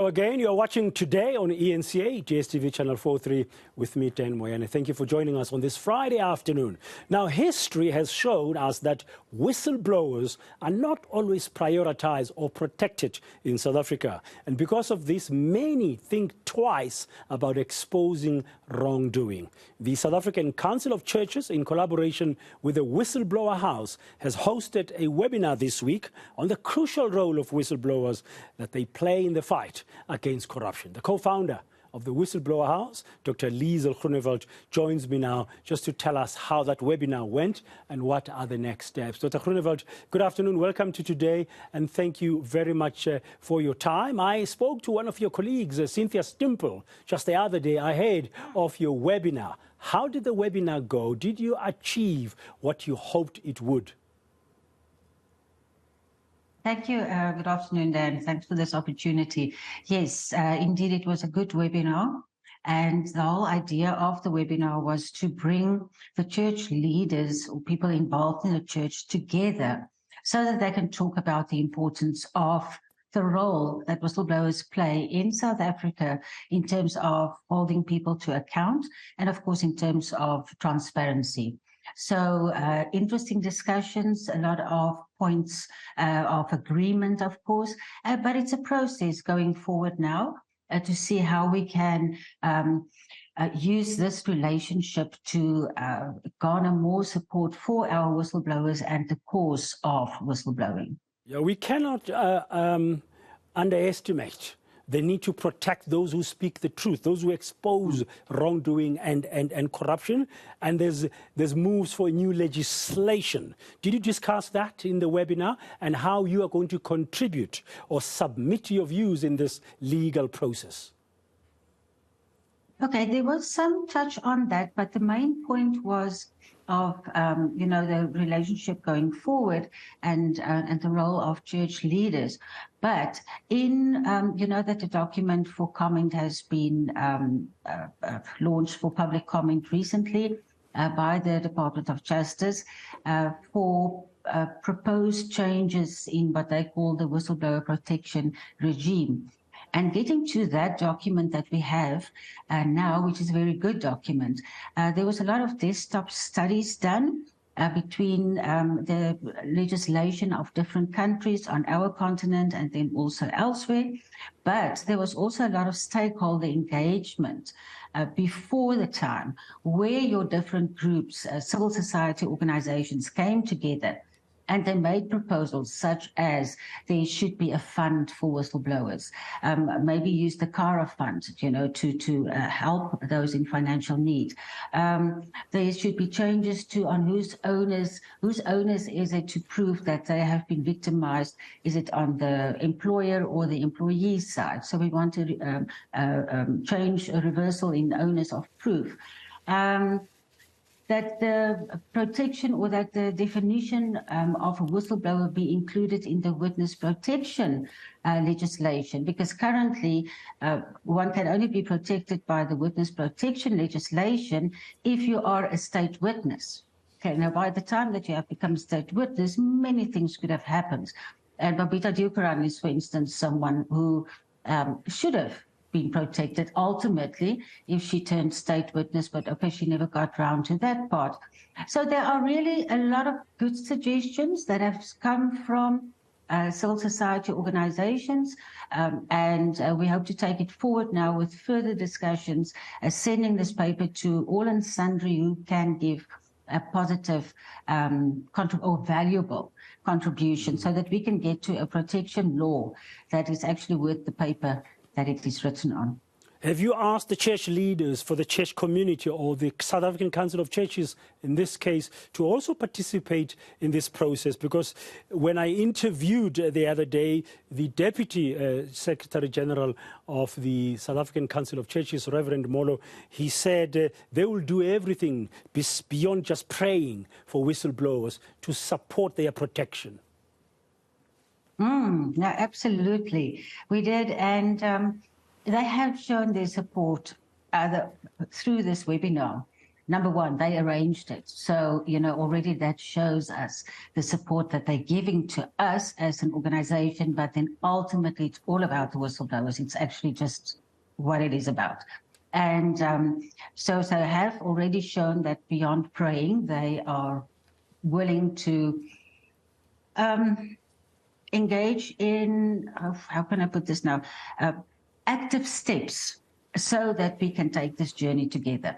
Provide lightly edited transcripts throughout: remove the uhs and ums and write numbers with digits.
Again, you're watching today on eNCA, GSTV Channel 43 with me, Dan Moyane. Thank you for joining us on this Friday afternoon. Now, history has shown us that whistleblowers are not always prioritized or protected in South Africa. And because of this, many think twice about exposing wrongdoing. The South African Council of Churches, in collaboration with the Whistleblower House, has hosted a webinar this week on the crucial role of whistleblowers that they play in the fight against corruption. The co-founder of the Whistleblower House, Dr. Liezl Groenewald, joins me now just to tell us how that webinar went and what are the next steps. Dr. Groenewald, good afternoon. Welcome to today, and thank you very much for your time. I spoke to one of your colleagues, Cynthia Stimple, just the other day ahead of your webinar. How did the webinar go? Did you achieve what you hoped it would? Thank you. Good afternoon, Dan. Thanks for this opportunity. Yes, indeed, it was a good webinar. And the whole idea of the webinar was to bring the church leaders or people involved in the church together so that they can talk about the importance of the role that whistleblowers play in South Africa in terms of holding people to account and, of course, in terms of transparency. So interesting discussions, a lot of points of agreement, of course, but it's a process going forward now to see how we can use this relationship to garner more support for our whistleblowers and the cause of whistleblowing. Yeah, we cannot underestimate the need to protect those who speak the truth, those who expose wrongdoing and corruption. And there's moves for new legislation. Did you discuss that in the webinar and how you are going to contribute or submit your views in this legal process? Okay, there was some touch on that, but the main point was of, the relationship going forward and the role of church leaders. But in, that the document for comment has been launched for public comment recently by the Department of Justice for proposed changes in what they call the whistleblower protection regime. And getting to that document that we have now, which is a very good document, there was a lot of desktop studies done between the legislation of different countries on our continent and then also elsewhere. But there was also a lot of stakeholder engagement before the time where your different groups, civil society organizations came together. And they made proposals such as there should be a fund for whistleblowers, maybe use the CARA fund, to help those in financial need. There should be changes on whose onus is it to prove that they have been victimized? Is it on the employer or the employee side? So we want to change a reversal in onus of proof. That the protection or that the definition of a whistleblower be included in the witness protection legislation, because currently one can only be protected by the witness protection legislation if you are a state witness. Okay, now by the time that you have become a state witness, many things could have happened. And Babita Deokaran is, for instance, someone who should have been protected ultimately if she turned state witness, but okay, she never got round to that part. So there are really a lot of good suggestions that have come from civil society organizations, and we hope to take it forward now with further discussions, sending this paper to all and sundry who can give a positive or valuable contribution so that we can get to a protection law that is actually worth the paper that it is written on. Have you asked the church leaders for the church community or the South African Council of Churches, in this case, to also participate in this process? Because when I interviewed the other day the Deputy Secretary General of the South African Council of Churches, Reverend Molo, he said they will do everything beyond just praying for whistleblowers to support their protection. No, absolutely. We did, and they have shown their support through this webinar. number one, they arranged it. So, you know, already that shows us the support that they're giving to us as an organization, but then ultimately it's all about the whistleblowers. It's actually just what it is about. And so they have already shown that beyond praying, they are willing to engage in, how can I put this now, active steps so that we can take this journey together.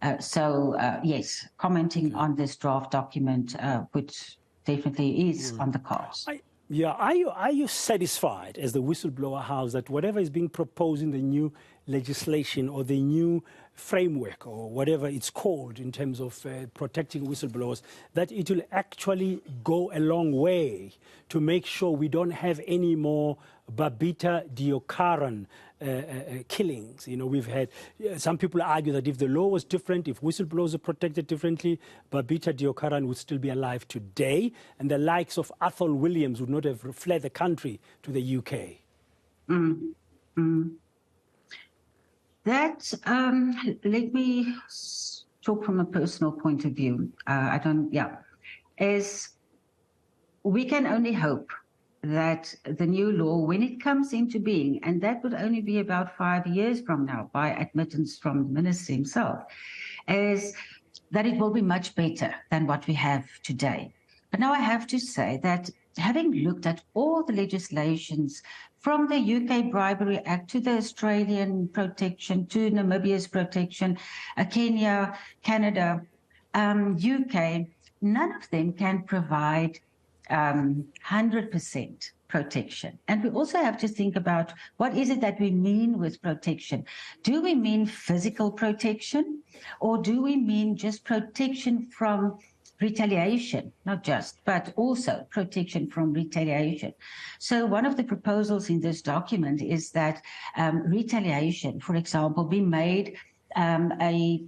Yes, commenting on this draft document, which definitely is on the cards. Are you satisfied as the Whistleblower House that whatever is being proposed in the new legislation or the new framework or whatever it's called in terms of protecting whistleblowers, that it will actually go a long way to make sure we don't have any more Babita Deokaran killings? You know, we've had some people argue that if the law was different, if whistleblowers are protected differently, Babita Deokaran would still be alive today, and the likes of Athol Williams would not have fled the country to the UK. That, let me talk from a personal point of view. Is we can only hope that the new law, when it comes into being, and that would only be about 5 years from now by admittance from the minister himself, is that it will be much better than what we have today. But now I have to say that having looked at all the legislations from the UK Bribery Act to the Australian protection, to Namibia's protection, Kenya, Canada, UK, none of them can provide 100% protection. And we also have to think about what is it that we mean with protection. Do we mean physical protection, or do we mean just protection from retaliation? Not just, but also protection from retaliation. So one of the proposals in this document is that retaliation, for example, be made a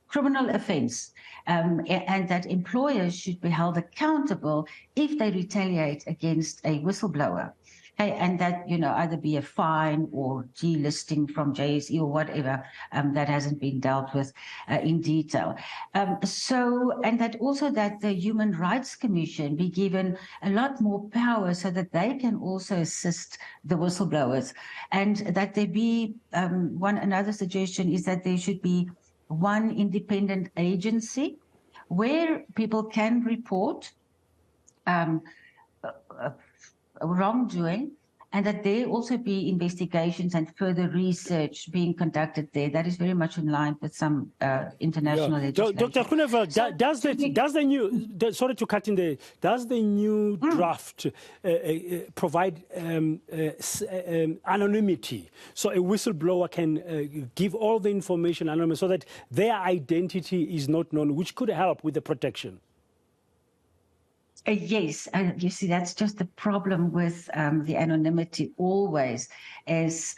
criminal offense, and that employers should be held accountable if they retaliate against a whistleblower. Okay, and that, you know, either be a fine or delisting from JSE or whatever, that hasn't been dealt with in detail. And that also that the Human Rights Commission be given a lot more power so that they can also assist the whistleblowers, and that there be, another suggestion is that there should be one independent agency where people can report wrongdoing, and that there also be investigations and further research being conducted there. That is very much in line with some international legislation. Dr. Groenewald, does the new, sorry to cut in there, does the new draft provide anonymity, so a whistleblower can give all the information anonymous so that their identity is not known, which could help with the protection? Yes, and you see, that's just the problem with the anonymity always is,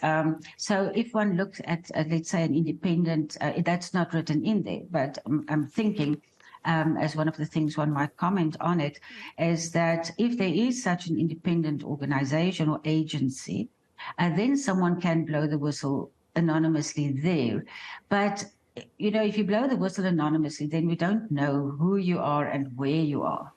so if one looks at, let's say, an independent, that's not written in there, but I'm thinking, as one of the things one might comment on it, is that if there is such an independent organization or agency, then someone can blow the whistle anonymously there. But you know, if you blow the whistle anonymously, then we don't know who you are and where you are.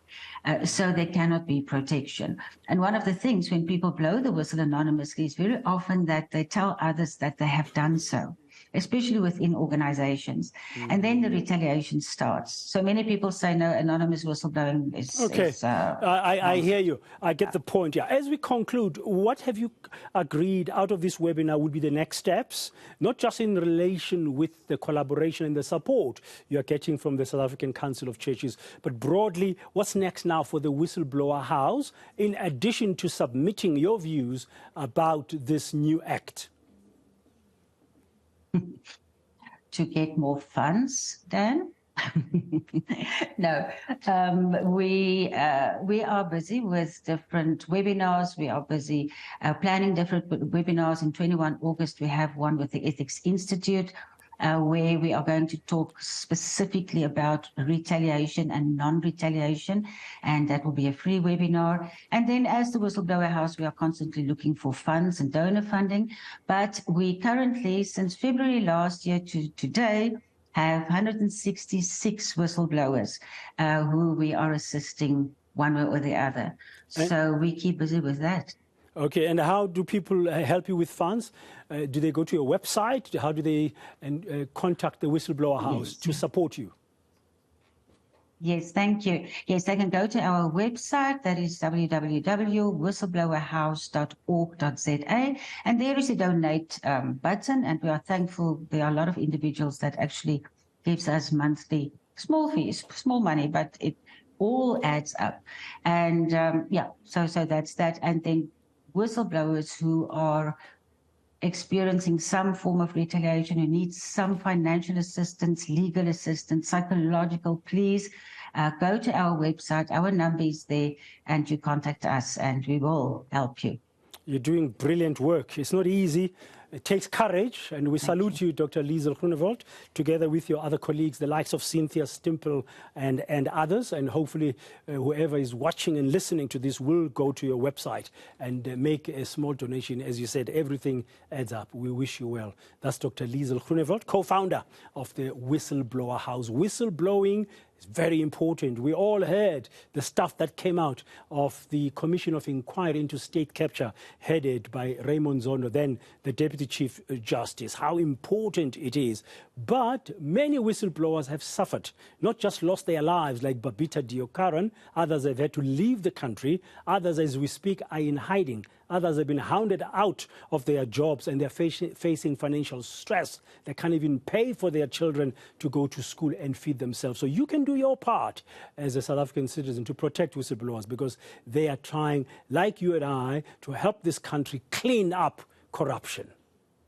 So there cannot be protection. And one of the things when people blow the whistle anonymously is very often that they tell others that they have done so, especially within organizations. And then the retaliation starts. So many people say, no, anonymous whistleblowing is... Okay, I hear you. I get the point. Yeah. As we conclude, what have you agreed out of this webinar would be the next steps, not just in relation with the collaboration and the support you are getting from the South African Council of Churches, but broadly, what's next now for the Whistleblower House, in addition to submitting your views about this new act? To get more funds, Dan? No, we are busy with different webinars. We are busy planning different webinars. In 21 August, we have one with the Ethics Institute, where we are going to talk specifically about retaliation and non-retaliation, and that will be a free webinar. And then as the Whistleblower House, we are constantly looking for funds and donor funding, but we currently, since February last year to today, have 166 whistleblowers who we are assisting one way or the other. So we keep busy with that. Okay, and how do people help you with funds? Do they go to your website? How do they contact the Whistleblower House to support you? Yes, thank you. Yes, they can go to our website, that is www.whistleblowerhouse.org.za, and there is a donate button, and we are thankful there are a lot of individuals that actually gives us monthly small fees, small money, but it all adds up. And yeah, so that's that. And then whistleblowers who are experiencing some form of retaliation, who needs some financial assistance, legal assistance, psychological, please go to our website. Our number is there, and you contact us and we will help you. You're doing brilliant work. It's not easy. It takes courage, and we salute you, Dr. Liezl Groenewald, together with your other colleagues, the likes of Cynthia Stimple and others, and hopefully whoever is watching and listening to this will go to your website and make a small donation. As you said, everything adds up. We wish you well. That's Dr. Liezl Groenewald, co-founder of the Whistleblower House. Whistleblowing is very important. We all heard the stuff that came out of the Commission of Inquiry into State Capture, headed by Raymond Zondo, then the Deputy Chief Justice, how important it is. But many whistleblowers have suffered, not just lost their lives like Babita Deokaran, others have had to leave the country, others as we speak are in hiding, others have been hounded out of their jobs and they're facing financial stress. They can't even pay for their children to go to school and feed themselves. So you can do your part as a South African citizen to protect whistleblowers, because they are trying, like you and I, to help this country clean up corruption.